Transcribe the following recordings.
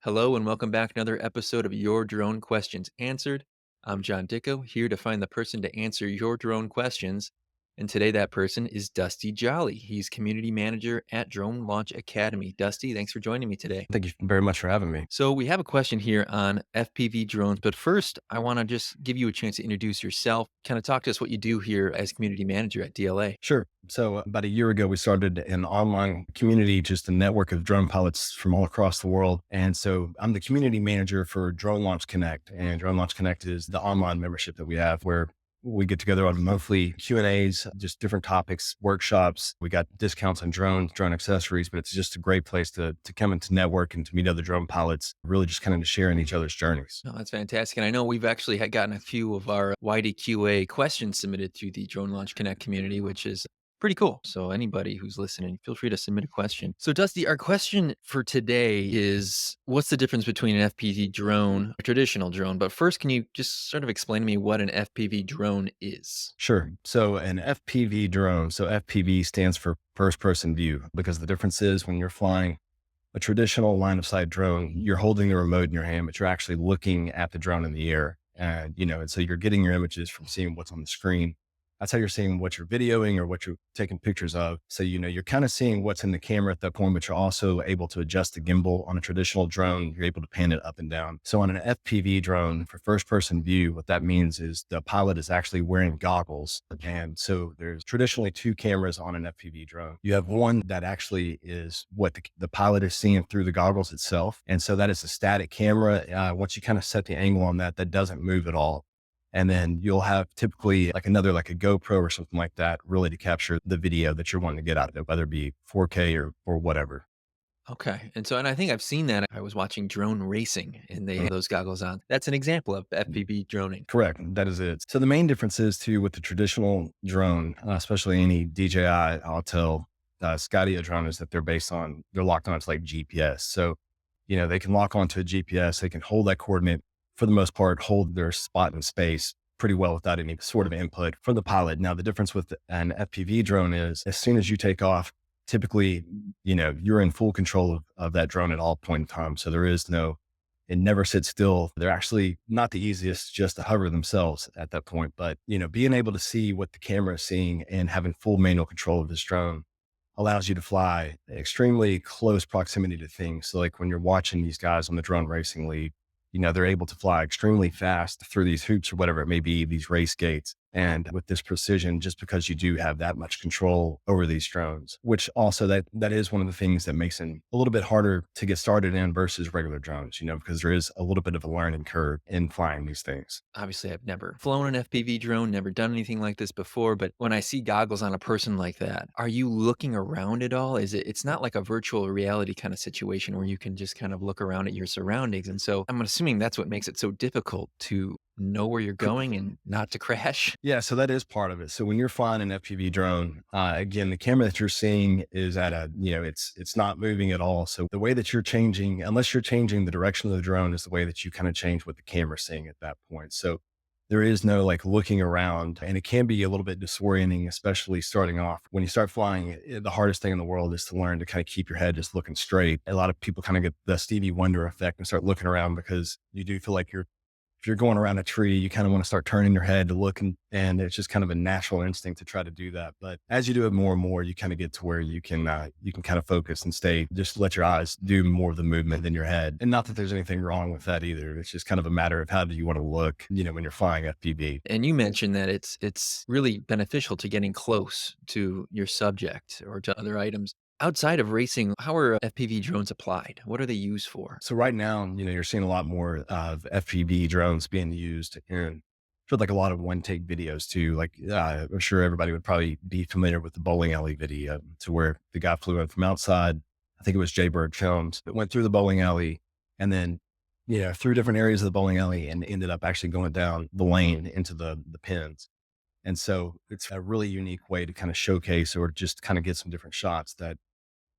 Hello and welcome back to another episode of Your Drone Questions Answered. I'm John Dickow, here to find the person to answer your drone questions. And today that person is Dusty Jolley. He's community manager at Drone Launch Academy. Dusty, thanks for joining me today. Thank you very much for having me. So we have a question here on FPV drones, but first I want to just give you a chance to introduce yourself, kind of talk to us what you do here as community manager at DLA. Sure. So about a year ago, we started an online community, just a network of drone pilots from all across the world. And so I'm the community manager for Drone Launch Connect. And Drone Launch Connect is the online membership that we have where we get together on monthly Q&As, just different topics, workshops. We got discounts on drones, drone accessories, but it's just a great place to come and to network and to meet other drone pilots, really just kind of to share in each other's journeys. No, that's fantastic. And I know we've actually had gotten a few of our YDQA questions submitted through the Drone Launch Connect community, which is pretty cool. So anybody who's listening, feel free to submit a question. So Dusty, our question for today is what's the difference between an FPV drone, a traditional drone? But first, can you just sort of explain to me what an FPV drone is? Sure. So an FPV drone, so FPV stands for first person view, because the difference is when you're flying a traditional line of sight drone, you're holding the remote in your hand, but you're actually looking at the drone in the air. And so you're getting your images from seeing what's on the screen. That's how you're seeing what you're videoing or what you're taking pictures of. So, you're kind of seeing what's in the camera at that point, but you're also able to adjust the gimbal. On a traditional drone. You're able to pan it up and down. So on an FPV drone for first person view, what that means is the pilot is actually wearing goggles. And so there's traditionally two cameras on an FPV drone. You have one that actually is what the pilot is seeing through the goggles itself. And so that is a static camera. Once you kind of set the angle on that, that doesn't move at all. And then you'll have typically like a GoPro or something like that, really to capture the video that you're wanting to get out of it, whether it be 4K or whatever. Okay. And I think I've seen that. I was watching drone racing and they Mhm. have those goggles on. That's an example of FPV droning. Correct. That is it. So the main difference is too with the traditional drone, especially any DJI, Autel, Skydio drone, is that they're locked on to like GPS. So, they can lock onto a GPS. They can hold that coordinate for the most part, hold their spot in space pretty well without any sort of input from the pilot. Now, the difference with an FPV drone is as soon as you take off, typically, you're in full control of that drone at all point in time. So it never sits still. They're actually not the easiest just to hover themselves at that point. But, being able to see what the camera is seeing and having full manual control of this drone allows you to fly extremely close proximity to things. So like when you're watching these guys on the drone racing league, they're able to fly extremely fast through these hoops or whatever it may be, these race gates. And with this precision, just because you do have that much control over these drones, which also that is one of the things that makes it a little bit harder to get started in versus regular drones, because there is a little bit of a learning curve in flying these things. Obviously, I've never flown an FPV drone, never done anything like this before, but when I see goggles on a person like that, are you looking around at all? It's not like a virtual reality kind of situation where you can just kind of look around at your surroundings. And so I'm assuming that's what makes it so difficult to know where you're going and not to crash. Yeah, so that is part of it. So when you're flying an FPV drone, again, the camera that you're seeing is it's not moving at all. So the way that you're changing, unless you're changing the direction of the drone, is the way that you kind of change what the camera's seeing at that point. So there is no like looking around, and it can be a little bit disorienting, especially starting off. When you start flying, the hardest thing in the world is to learn to kind of keep your head just looking straight. A lot of people kind of get the Stevie Wonder effect and start looking around because you do feel like if you're going around a tree, you kind of want to start turning your head to look, and it's just kind of a natural instinct to try to do that. But as you do it more and more, you kind of get to where you can kind of focus and just let your eyes do more of the movement than your head. And not that there's anything wrong with that either. It's just kind of a matter of how do you want to look, when you're flying FPV. And you mentioned that it's really beneficial to getting close to your subject or to other items. Outside of racing, how are FPV drones applied? What are they used for? So right now, you're seeing a lot more of FPV drones being used for like a lot of one take videos too. Like I'm sure everybody would probably be familiar with the bowling alley video to where the guy flew in from outside. I think it was Jaybird Films that went through the bowling alley and then, through different areas of the bowling alley and ended up actually going down the lane into the pins. And so it's a really unique way to kind of showcase or just kind of get some different shots that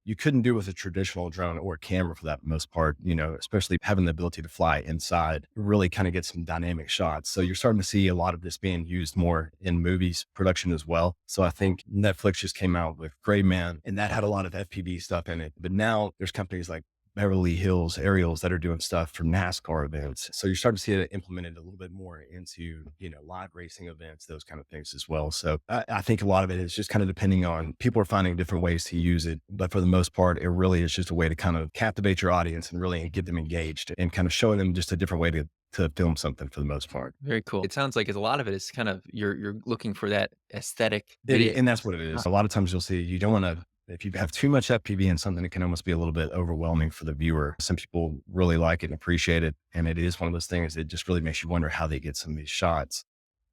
you couldn't do with a traditional drone or a camera for that most part, especially having the ability to fly inside, really kind of get some dynamic shots. So you're starting to see a lot of this being used more in movies production as well. So I think Netflix just came out with Gray Man and that had a lot of FPV stuff in it. But now there's companies like Beverly Hills aerials that are doing stuff for NASCAR events. So you're starting to see it implemented a little bit more into, live racing events, those kind of things as well. So I think a lot of it is just kind of depending on people are finding different ways to use it. But for the most part, it really is just a way to kind of captivate your audience and really get them engaged and kind of showing them just a different way to film something for the most part. Very cool. It sounds like it's a lot of it is kind of you're looking for that aesthetic video. And that's what it is. Ah, A lot of times you'll see you don't want to, if you have too much FPV in something, it can almost be a little bit overwhelming for the viewer. Some people really like it and appreciate it. And it is one of those things that just really makes you wonder how they get some of these shots.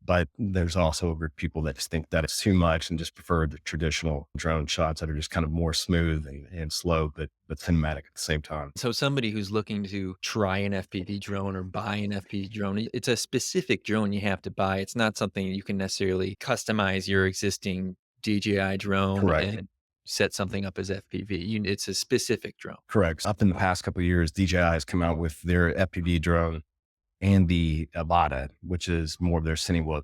But there's also a group of people that just think that it's too much and just prefer the traditional drone shots that are just kind of more smooth and slow, but cinematic at the same time. so somebody who's looking to try an FPV drone or buy an FPV drone, it's a specific drone you have to buy. It's not something you can necessarily customize your existing DJI drone Correct. and set something up as FPV. It's a specific drone. Correct. Up in the past couple of years, DJI has come out with their FPV drone and the Avata, which is more of their Cinewook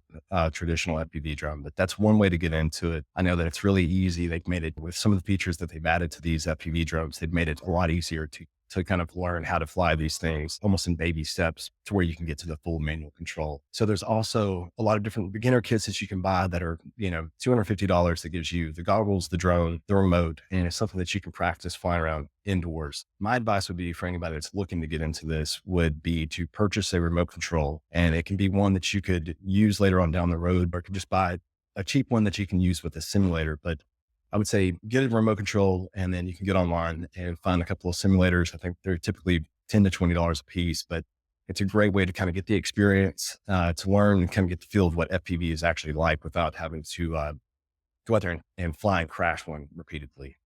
traditional FPV drone. But that's one way to get into it. I know that it's really easy. They've made it with some of the features that they've added to these FPV drones. They've made it a lot easier to kind of learn how to fly these things almost in baby steps to where you can get to the full manual control. So there's also a lot of different beginner kits that you can buy that are, $250 that gives you the goggles, the drone, the remote, and it's something that you can practice flying around indoors. My advice would be for anybody that's looking to get into this would be to purchase a remote control. And it can be one that you could use later on down the road, or you can just buy a cheap one that you can use with a simulator. But I would say get a remote control and then you can get online and find a couple of simulators. I think they're typically $10 to $20 a piece, but it's a great way to kind of get the experience, to learn and kind of get the feel of what FPV is actually like without having to go out there and fly and crash one repeatedly.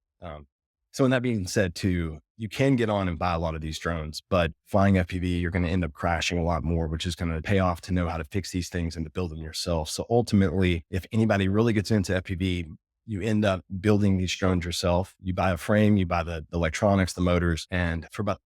So, in that being said, too, you can get on and buy a lot of these drones, but flying FPV, you're going to end up crashing a lot more, which is going to pay off to know how to fix these things and to build them yourself. So, ultimately, if anybody really gets into FPV, you end up building these drones yourself. You buy a frame, you buy the electronics, the motors, and for about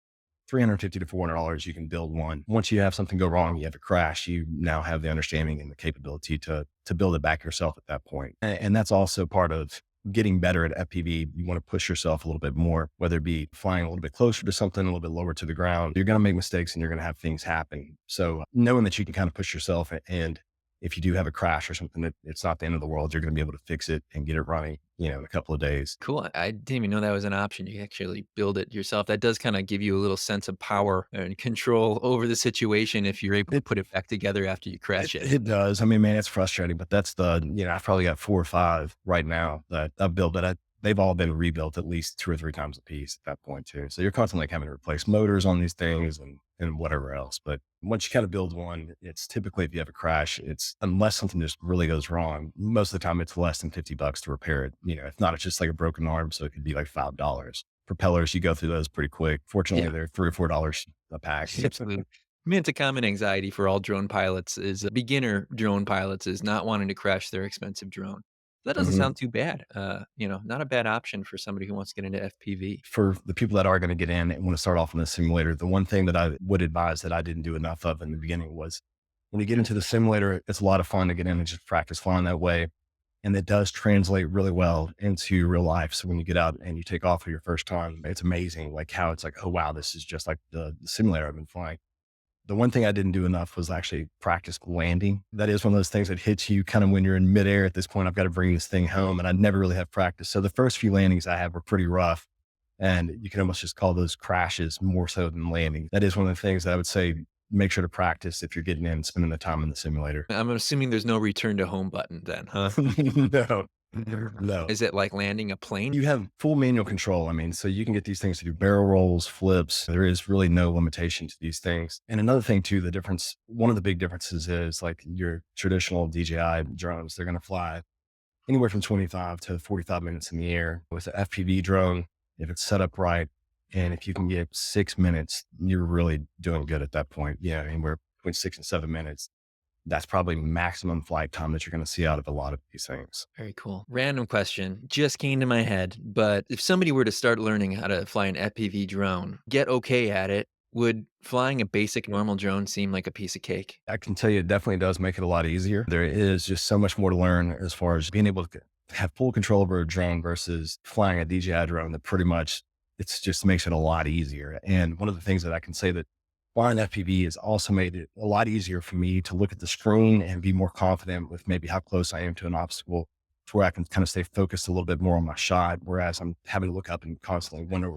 $350 to $400, you can build one. Once you have something go wrong, you have a crash, you now have the understanding and the capability to build it back yourself at that point. And that's also part of getting better at FPV. You want to push yourself a little bit more, whether it be flying a little bit closer to something, a little bit lower to the ground. You're going to make mistakes and you're going to have things happen. So knowing that you can kind of push yourself, and if you do have a crash or something, that it's not the end of the world, you're going to be able to fix it and get it running, in a couple of days. Cool. I didn't even know that was an option. You can actually build it yourself. That does kind of give you a little sense of power and control over the situation if you're able to put it back together after you It, crash it. it does. I mean, man, it's frustrating, but that's I've probably got 4 or 5 right now that I've built that they've all been rebuilt at least 2 or 3 times a piece at that point too. So you're constantly like having to replace motors on these things and whatever else. But once you kind of build one, it's typically if you have a crash, it's unless something just really goes wrong, most of the time it's less than $50 to repair it. If not, it's just like a broken arm. So it could be like $5. Propellers, you go through those pretty quick. Fortunately, Yeah, they're $3 or $4 a pack. absolutely. I mean, it's a common anxiety for all drone pilots is beginner drone pilots is not wanting to crash their expensive drone. That doesn't Mhm. sound too bad. Not a bad option for somebody who wants to get into FPV. For the people that are going to get in and want to start off in the simulator, the one thing that I would advise that I didn't do enough of in the beginning was when you get into the simulator, it's a lot of fun to get in and just practice flying that way. And it does translate really well into real life. So when you get out and you take off for your first time, it's amazing like how it's like, oh, wow, this is just like the simulator I've been flying. The one thing I didn't do enough was actually practice landing. That is one of those things that hits you kind of when you're in midair at this point. I've got to bring this thing home and I never really have practice. So the first few landings I had were pretty rough and you can almost just call those crashes more so than landing. That is one of the things that I would say, make sure to practice if you're getting in and spending the time in the simulator. I'm assuming there's no return to home button then, huh? No, no. Is it like landing a plane? You have full manual control. I mean, so you can get these things to do barrel rolls, flips. There is really no limitation to these things. And another thing too, one of the big differences is like your traditional DJI drones, they're going to fly anywhere from 25 to 45 minutes in the air. With an FPV drone, if it's set up right, and if you can get 6 minutes, you're really doing good at that point. Yeah, anywhere between 6 and 7 minutes. That's probably maximum flight time that you're going to see out of a lot of these things. Very cool. Random question just came to my head, but if somebody were to start learning how to fly an FPV drone, get okay at it, would flying a basic normal drone seem like a piece of cake? I can tell you it definitely does make it a lot easier. There is just so much more to learn as far as being able to have full control over a drone versus flying a DJI drone that pretty much It's just makes it a lot easier. And one of the things that I can say that flying FPV has also made it a lot easier for me to look at the screen and be more confident with maybe how close I am to an obstacle to where I can kind of stay focused a little bit more on my shot. Whereas I'm having to look up and constantly wonder,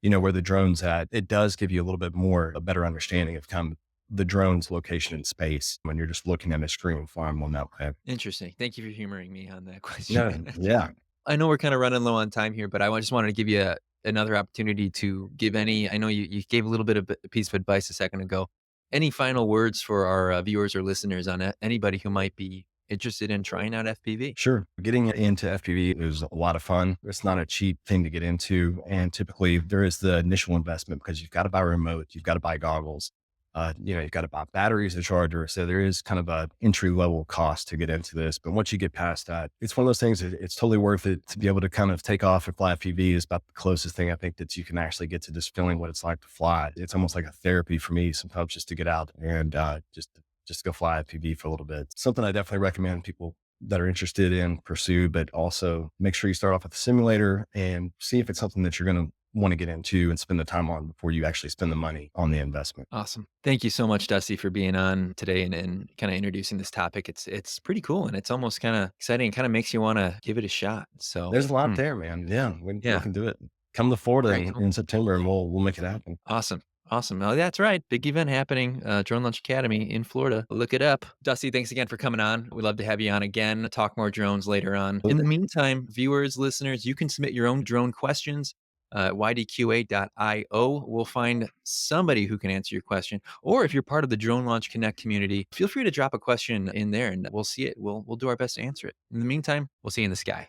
where the drone's at. It does give you a little bit more, a better understanding of kind of the drone's location in space when you're just looking at a screen and flying one that way. Interesting. Thank you for humoring me on that No, question. yeah, I know we're kinda running low on time here, but just wanted to give you another opportunity to give any. I know you gave a little bit of a piece of advice a second ago. Any final words for our, viewers or listeners on anybody who might be interested in trying out FPV? sure. Getting into FPV is a lot of fun. It's not a cheap thing to get into. And typically there is the initial investment because you've got to buy a remote, you've got to buy goggles, you've got to buy batteries, a charger. So there is kind of a entry level cost to get into this. But once you get past that, it's one of those things that it's totally worth it to be able to kind of take off and fly FPV is about the closest thing I think that you can actually get to just feeling what it's like to fly. It's almost like a therapy for me sometimes just to get out and just go fly FPV for a little bit. Something I definitely recommend people that are interested in pursue, but also make sure you start off with a simulator and see if it's something that you're going to want to get into and spend the time on before you actually spend the money on the investment. Awesome. Thank you so much, Dusty, for being on today and kinda introducing this topic. It's pretty cool, and it's almost kinda exciting. It kinda makes you wanna give it a shot. So, There's a lot there, man. Yeah, we yeah, can do it. Come to Florida very cool. in September and we'll make it happen. Awesome. Awesome. Oh, that's right. Big event happening, Drone Launch Academy in Florida. Look it up. Dusty, thanks again for coming on. We'd love to have you on again, talk more drones later on. In the meantime, viewers, listeners, you can submit your own drone questions at ydqa.io. We'll find somebody who can answer your question. Or if you're part of the Drone Launch Connect community, feel free to drop a question in there and we'll see it. We'll do our best to answer it. In the meantime, we'll see you in the sky.